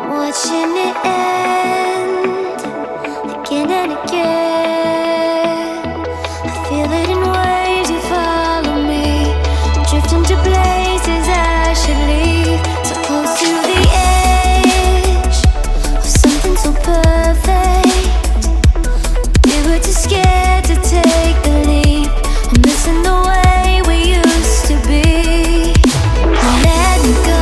Watching it end again and again. I feel it in waves you follow me, drifting to places I should leave. So close to the edge of something so perfect. We were too scared to take the leap. I'm missing the way we used to be. Let me go.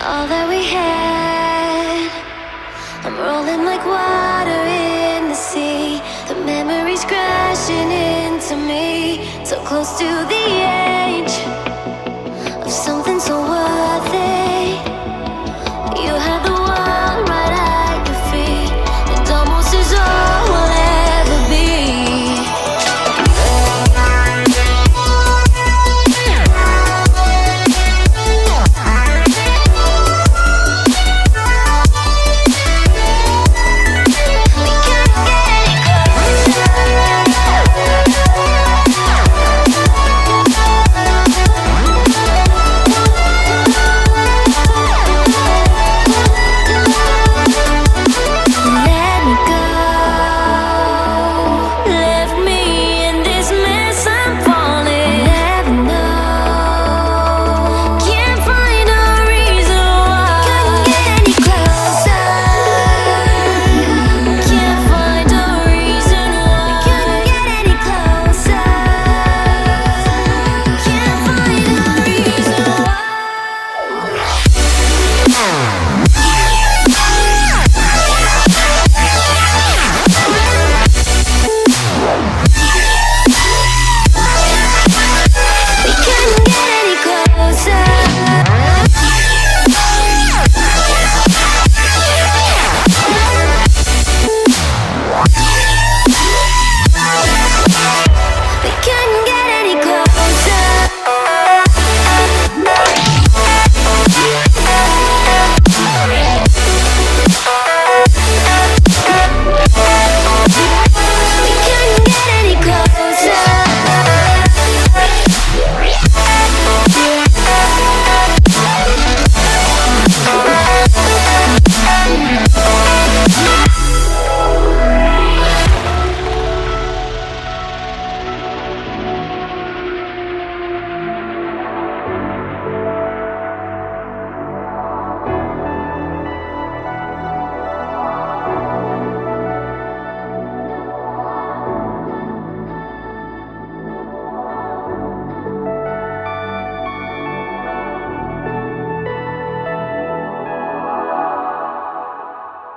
All that we had, I'm rolling like water in the sea. The memories crashing into me, so close to the end.